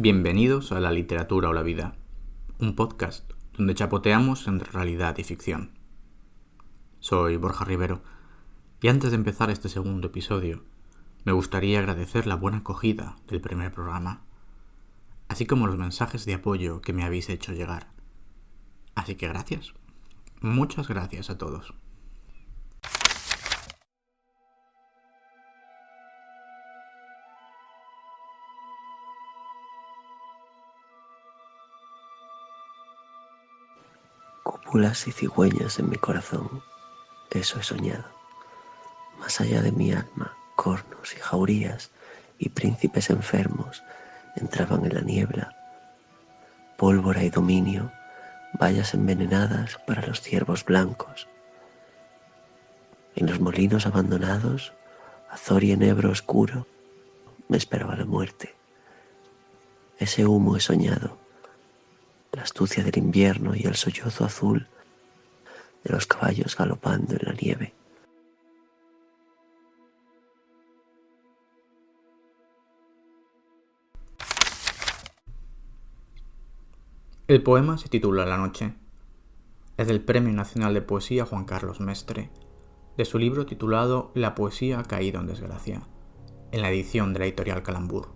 Bienvenidos a La Literatura o la Vida, un podcast donde chapoteamos entre realidad y ficción. Soy Borja Rivero y antes de empezar este segundo episodio, me gustaría agradecer la buena acogida del primer programa, así como los mensajes de apoyo que me habéis hecho llegar. Así que gracias, muchas gracias a todos. Cúpulas y cigüeñas en mi corazón, eso he soñado. Más allá de mi alma, cornos y jaurías y príncipes enfermos entraban en la niebla. Pólvora y dominio, vallas envenenadas para los ciervos blancos. En los molinos abandonados, azor y enebro oscuro, me esperaba la muerte. Ese humo he soñado, la astucia del invierno y el sollozo azul de los caballos galopando en la nieve. El poema se titula La noche. Es del Premio Nacional de Poesía Juan Carlos Mestre, de su libro titulado La poesía ha caído en desgracia, en la edición de la editorial Calambur.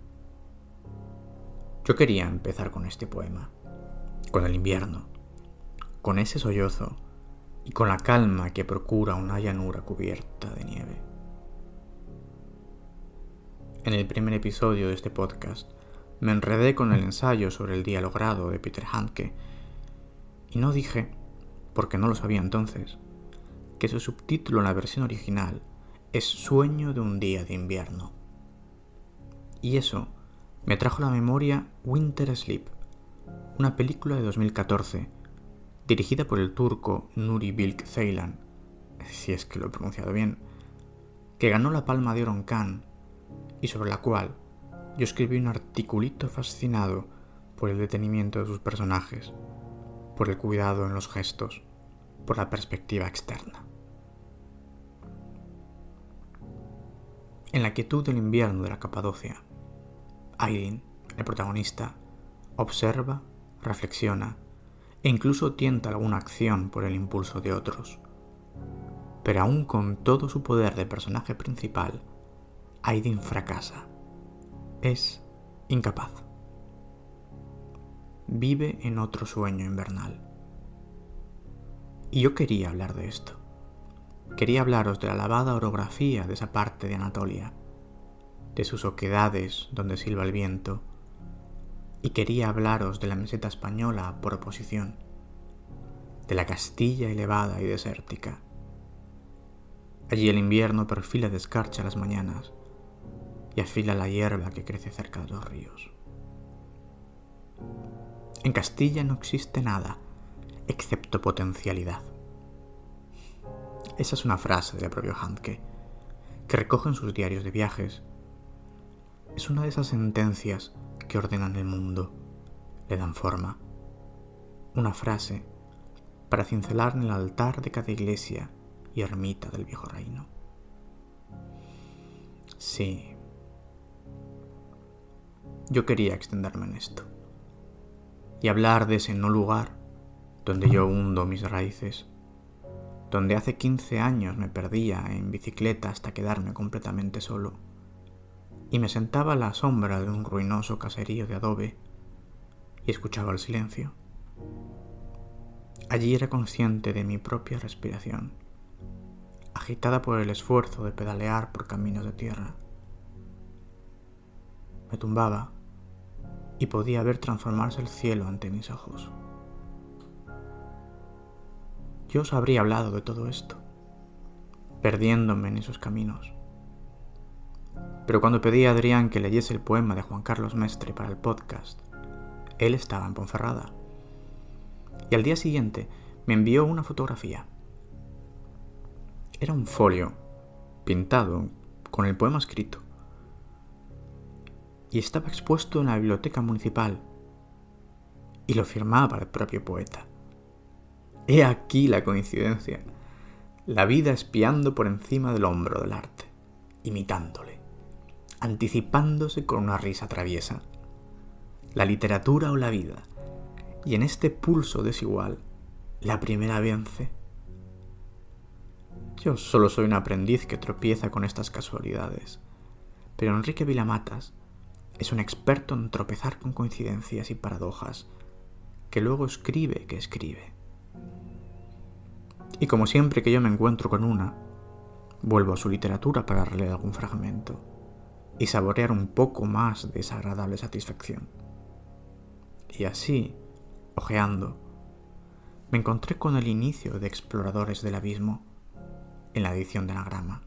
Yo quería empezar con este poema, con el invierno, con ese sollozo y con la calma que procura una llanura cubierta de nieve. En el primer episodio de este podcast me enredé con el ensayo sobre el día logrado de Peter Handke y no dije, porque no lo sabía entonces, que su subtítulo en la versión original es Sueño de un día de invierno. Y eso me trajo a la memoria Winter Sleep, una película de 2014 dirigida por el turco Nuri Bilge Ceylan, si es que lo he pronunciado bien, que ganó la Palma de Oro en Cannes y sobre la cual yo escribí un articulito fascinado por el detenimiento de sus personajes, por el cuidado en los gestos, por la perspectiva externa. En la quietud del invierno de la Capadocia, Aydin, el protagonista, observa, reflexiona e incluso tienta alguna acción por el impulso de otros. Pero aún con todo su poder de personaje principal, Aydin fracasa. Es incapaz. Vive en otro sueño invernal. Y yo quería hablar de esto. Quería hablaros de la lavada orografía de esa parte de Anatolia, de sus oquedades donde silba el viento, y quería hablaros de la meseta española por oposición, de la Castilla elevada y desértica. Allí el invierno perfila de escarcha las mañanas y afila la hierba que crece cerca de los ríos. En Castilla no existe nada, excepto potencialidad. Esa es una frase del propio Handke, que recoge en sus diarios de viajes. Es una de esas sentencias que ordenan el mundo, le dan forma. Una frase para cincelar en el altar de cada iglesia y ermita del viejo reino. Sí, yo quería extenderme en esto y hablar de ese no lugar donde yo hundo mis raíces, donde hace 15 años me perdía en bicicleta hasta quedarme completamente solo y me sentaba a la sombra de un ruinoso caserío de adobe y escuchaba el silencio. Allí era consciente de mi propia respiración, agitada por el esfuerzo de pedalear por caminos de tierra. Me tumbaba y podía ver transformarse el cielo ante mis ojos. Yo os habría hablado de todo esto, perdiéndome en esos caminos. Pero cuando pedí a Adrián que leyese el poema de Juan Carlos Mestre para el podcast, él estaba en Ponferrada. Y al día siguiente me envió una fotografía. Era un folio pintado con el poema escrito y estaba expuesto en la biblioteca municipal y lo firmaba el propio poeta. He aquí la coincidencia, la vida espiando por encima del hombro del arte, imitándole, anticipándose con una risa traviesa. la literatura o la vida, y en este pulso desigual, la primera vence. Yo solo soy un aprendiz que tropieza con estas casualidades, pero Enrique Vilamatas es un experto en tropezar con coincidencias y paradojas, que luego escribe que escribe. Y como siempre que yo me encuentro con una, vuelvo a su literatura para releer algún fragmento y saborear un poco más de esa agradable satisfacción. Y así, hojeando, me encontré con el inicio de Exploradores del Abismo en la edición de Anagrama.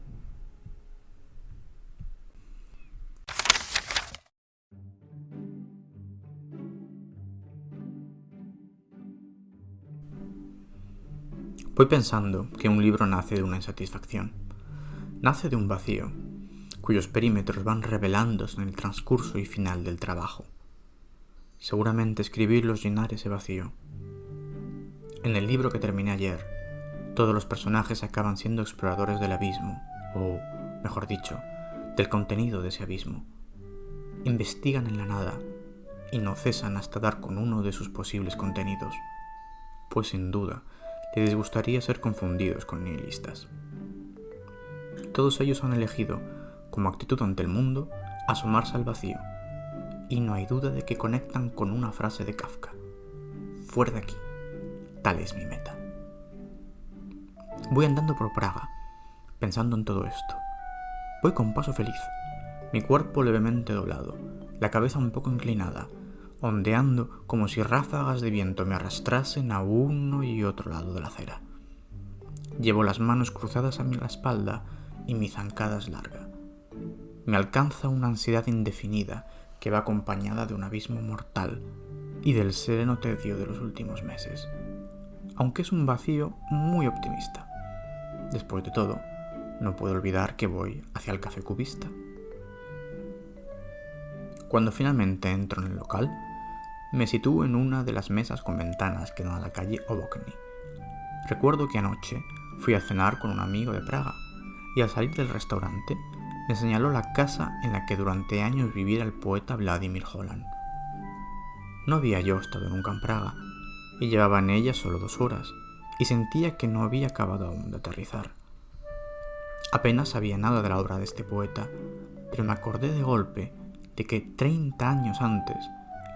Voy pensando que un libro nace de una insatisfacción, nace de un vacío, cuyos perímetros van revelándose en el transcurso y final del trabajo. Seguramente escribirlos llenar ese vacío. En el libro que terminé ayer, todos los personajes acaban siendo exploradores del abismo, o, mejor dicho, del contenido de ese abismo. Investigan en la nada y no cesan hasta dar con uno de sus posibles contenidos, pues sin duda les gustaría ser confundidos con nihilistas. Todos ellos han elegido, como actitud ante el mundo, asomarse al vacío, y no hay duda de que conectan con una frase de Kafka: fuera de aquí, tal es mi meta. Voy andando por Praga, pensando en todo esto. Voy con paso feliz, mi cuerpo levemente doblado, la cabeza un poco inclinada, ondeando como si ráfagas de viento me arrastrasen a uno y otro lado de la acera. Llevo las manos cruzadas a mi espalda y mi zancada es larga. Me alcanza una ansiedad indefinida que va acompañada de un abismo mortal y del sereno tedio de los últimos meses, aunque es un vacío muy optimista. Después de todo, no puedo olvidar que voy hacia el café cubista. Cuando finalmente entro en el local, me sitúo en una de las mesas con ventanas que dan a la calle Obokny. Recuerdo que anoche fui a cenar con un amigo de Praga y al salir del restaurante me señaló la casa en la que durante años viviera el poeta Vladimir Holland. No había yo estado nunca en Praga y llevaba en ella solo 2 horas y sentía que no había acabado aún de aterrizar. Apenas sabía nada de la obra de este poeta, pero me acordé de golpe de que 30 años antes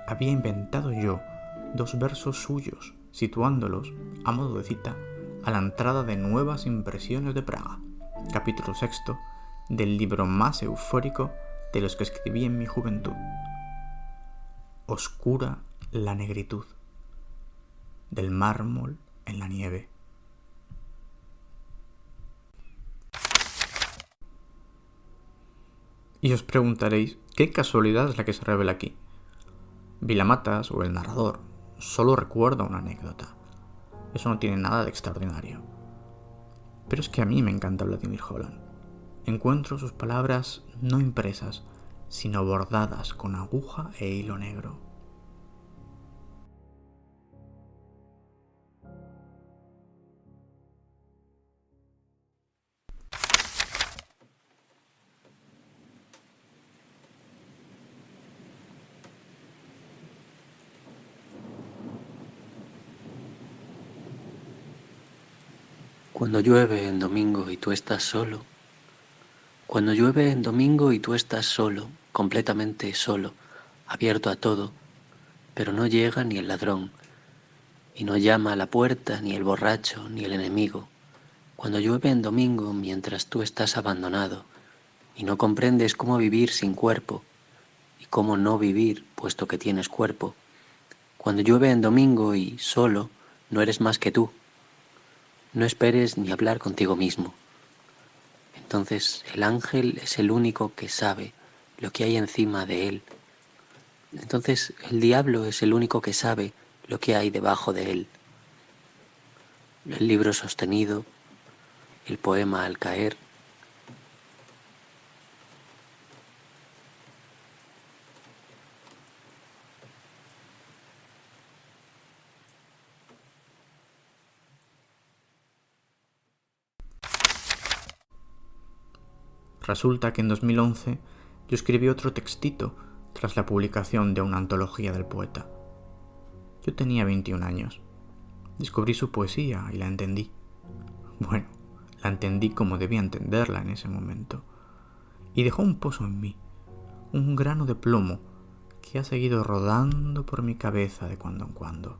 había inventado yo 2 versos suyos, situándolos, a modo de cita, a la entrada de Nuevas Impresiones de Praga, capítulo 6 del libro más eufórico de los que escribí en mi juventud. Oscura la negritud del mármol en la nieve. Y os preguntaréis, ¿qué casualidad es la que se revela aquí? Vilamatas, o el narrador, solo recuerda una anécdota. Eso no tiene nada de extraordinario. Pero es que a mí me encanta Vladimir Holland. Encuentro sus palabras no impresas, sino bordadas con aguja e hilo negro. Cuando llueve en domingo y tú estás solo, cuando llueve en domingo y tú estás solo, completamente solo, abierto a todo, pero no llega ni el ladrón, y no llama a la puerta ni el borracho ni el enemigo. Cuando llueve en domingo mientras tú estás abandonado y no comprendes cómo vivir sin cuerpo y cómo no vivir puesto que tienes cuerpo. Cuando llueve en domingo y solo no eres más que tú. No esperes ni hablar contigo mismo. Entonces el ángel es el único que sabe lo que hay encima de él. Entonces el diablo es el único que sabe lo que hay debajo de él. El libro sostenido, el poema al caer. Resulta que en 2011 yo escribí otro textito tras la publicación de una antología del poeta. Yo tenía 21 años. Descubrí su poesía y la entendí. Bueno, la entendí como debía entenderla en ese momento. Y dejó un pozo en mí, un grano de plomo que ha seguido rodando por mi cabeza de cuando en cuando.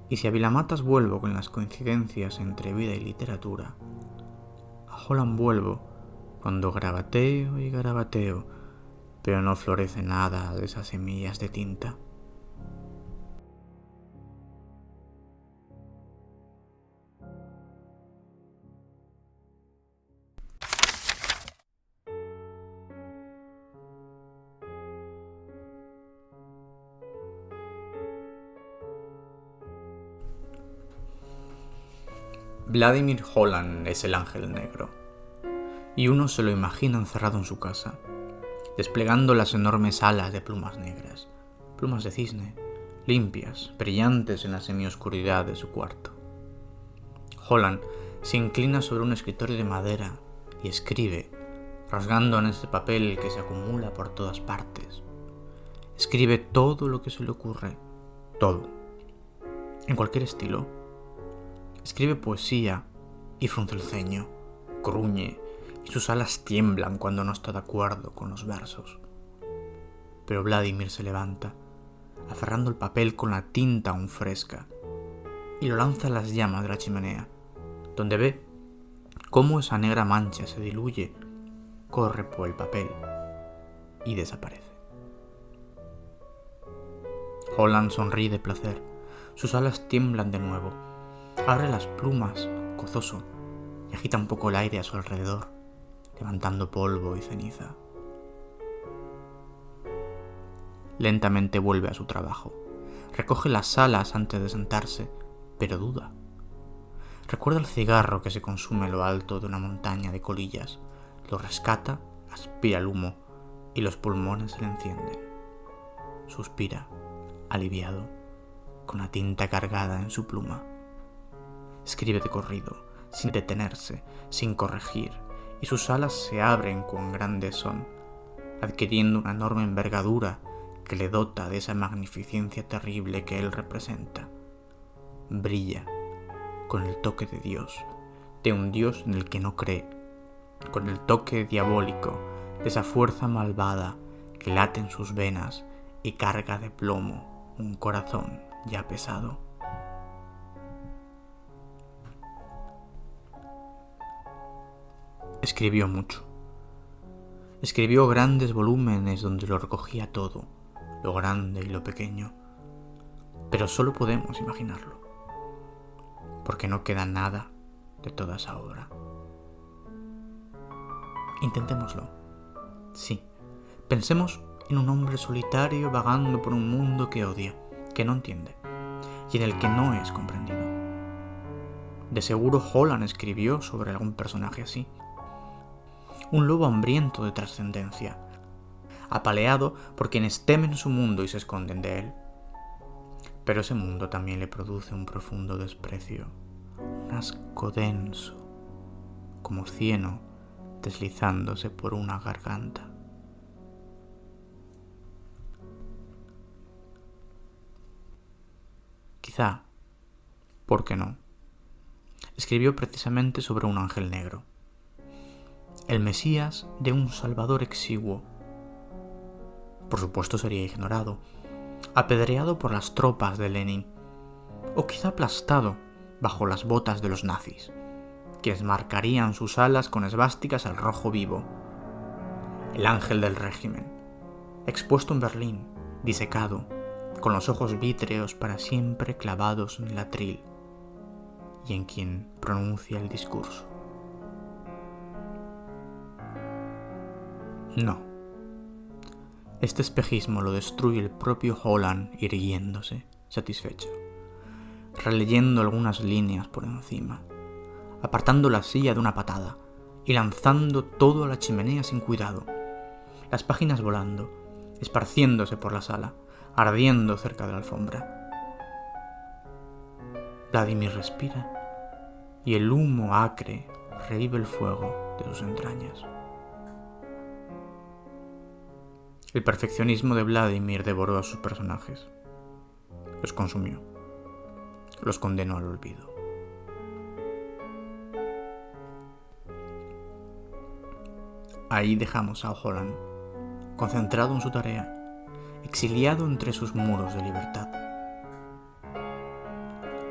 Y si a Vilamatas vuelvo con las coincidencias entre vida y literatura, a Holland vuelvo cuando garabateo y garabateo, pero no florece nada de esas semillas de tinta. Vladimir Holland es el ángel negro, y uno se lo imagina encerrado en su casa, desplegando las enormes alas de plumas negras, plumas de cisne, limpias, brillantes en la semioscuridad de su cuarto. Holland se inclina sobre un escritorio de madera y escribe, rasgando en ese papel que se acumula por todas partes. Escribe todo lo que se le ocurre, todo, en cualquier estilo. Escribe poesía y frunce el ceño, gruñe y sus alas tiemblan cuando no está de acuerdo con los versos. Pero Vladimir se levanta, aferrando el papel con la tinta aún fresca, y lo lanza a las llamas de la chimenea, donde ve cómo esa negra mancha se diluye, corre por el papel y desaparece. Holland sonríe de placer, sus alas tiemblan de nuevo. Abre las plumas, gozoso, y agita un poco el aire a su alrededor, levantando polvo y ceniza. Lentamente vuelve a su trabajo. Recoge las alas antes de sentarse, pero duda. Recuerda el cigarro que se consume en lo alto de una montaña de colillas. Lo rescata, aspira el humo, y los pulmones se le encienden. Suspira, aliviado, con la tinta cargada en su pluma. Escribe de corrido, sin detenerse, sin corregir, y sus alas se abren cuán grandes son, adquiriendo una enorme envergadura que le dota de esa magnificencia terrible que él representa. Brilla con el toque de Dios, de un Dios en el que no cree, con el toque diabólico de esa fuerza malvada que late en sus venas y carga de plomo un corazón ya pesado. Escribió mucho. Escribió grandes volúmenes donde lo recogía todo, lo grande y lo pequeño. Pero solo podemos imaginarlo, porque no queda nada de toda esa obra. Intentémoslo. Sí, pensemos en un hombre solitario vagando por un mundo que odia, que no entiende, y en el que no es comprendido. De seguro Holland escribió sobre algún personaje así. Un lobo hambriento de trascendencia, apaleado por quienes temen su mundo y se esconden de él. Pero ese mundo también le produce un profundo desprecio, un asco denso, como cieno deslizándose por una garganta. Quizá, ¿por qué no?, escribió precisamente sobre un ángel negro, el Mesías de un Salvador exiguo. Por supuesto sería ignorado, apedreado por las tropas de Lenin, o quizá aplastado bajo las botas de los nazis, quienes marcarían sus alas con esvásticas al rojo vivo. El ángel del régimen, expuesto en Berlín, disecado, con los ojos vítreos para siempre clavados en el atril, y en quien pronuncia el discurso. No. Este espejismo lo destruye el propio Holland irguiéndose, satisfecho, releyendo algunas líneas por encima, apartando la silla de una patada y lanzando todo a la chimenea sin cuidado, las páginas volando, esparciéndose por la sala, ardiendo cerca de la alfombra. Vladimir respira y el humo acre revive el fuego de sus entrañas. El perfeccionismo de Vladimir devoró a sus personajes. Los consumió. Los condenó al olvido. Ahí dejamos a Holland, concentrado en su tarea, exiliado entre sus muros de libertad.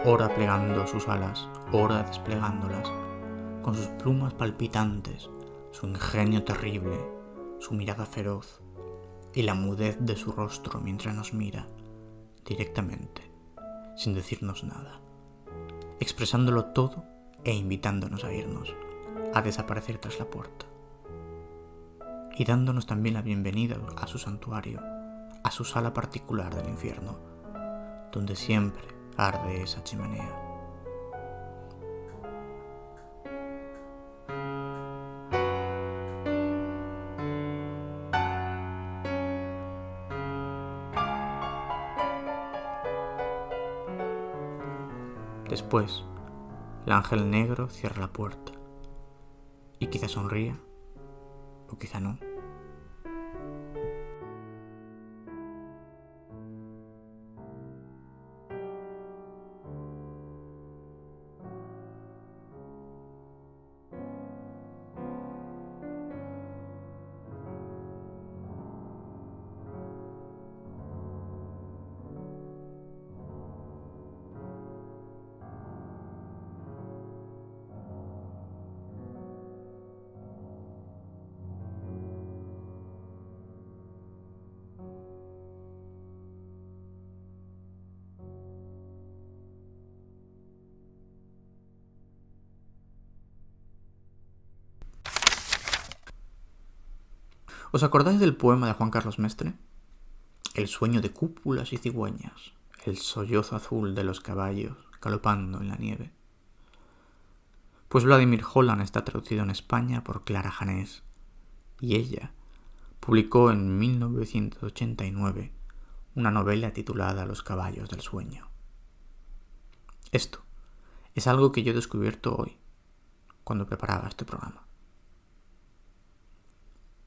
Ora plegando sus alas, ora desplegándolas, con sus plumas palpitantes, su ingenio terrible, su mirada feroz y la mudez de su rostro mientras nos mira directamente, sin decirnos nada, expresándolo todo e invitándonos a irnos, a desaparecer tras la puerta, y dándonos también la bienvenida a su santuario, a su sala particular del infierno, donde siempre arde esa chimenea. Después, el ángel negro cierra la puerta, y quizá sonría, o quizá no. ¿Os acordáis del poema de Juan Carlos Mestre? El sueño de cúpulas y cigüeñas, el sollozo azul de los caballos galopando en la nieve. Pues Vladimir Holland está traducido en España por Clara Janés, y ella publicó en 1989 una novela titulada Los caballos del sueño. Esto es algo que yo he descubierto hoy, cuando preparaba este programa.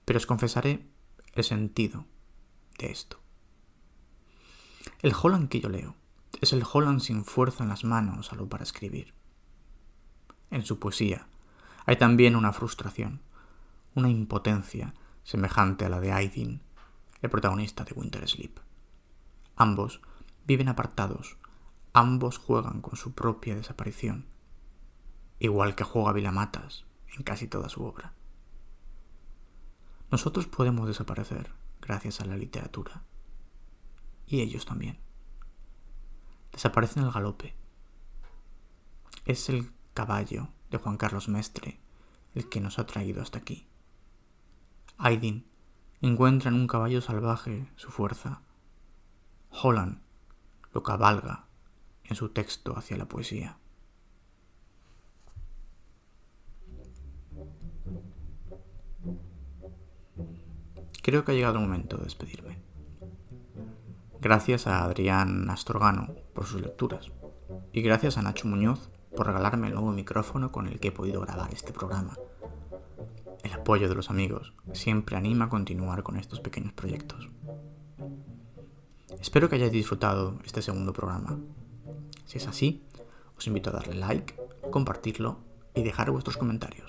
Pero os confesaré el sentido de esto. El Holland que yo leo es el Holland sin fuerza en las manos salvo para escribir. En su poesía hay también una frustración, una impotencia semejante a la de Aydin, el protagonista de Winter Sleep. Ambos viven apartados, ambos juegan con su propia desaparición, igual que juega Vilamatas en casi toda su obra. Nosotros podemos desaparecer gracias a la literatura, y ellos también. Desaparecen al galope. Es el caballo de Juan Carlos Mestre el que nos ha traído hasta aquí. Aydin encuentra en un caballo salvaje su fuerza. Holland lo cabalga en su texto hacia la poesía. Creo que ha llegado el momento de despedirme. Gracias a Adrián Astorgano por sus lecturas. Y gracias a Nacho Muñoz por regalarme el nuevo micrófono con el que he podido grabar este programa. El apoyo de los amigos siempre anima a continuar con estos pequeños proyectos. Espero que hayáis disfrutado este segundo programa. Si es así, os invito a darle like, compartirlo y dejar vuestros comentarios.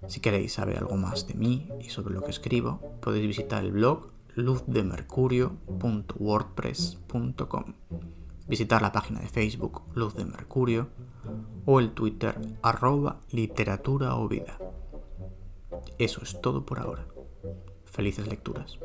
Si queréis saber algo más de mí y sobre lo que escribo, podéis visitar el blog luzdemercurio.wordpress.com, visitar la página de Facebook Luz de Mercurio o el Twitter @literatura-o-vida. Eso es todo por ahora. Felices lecturas.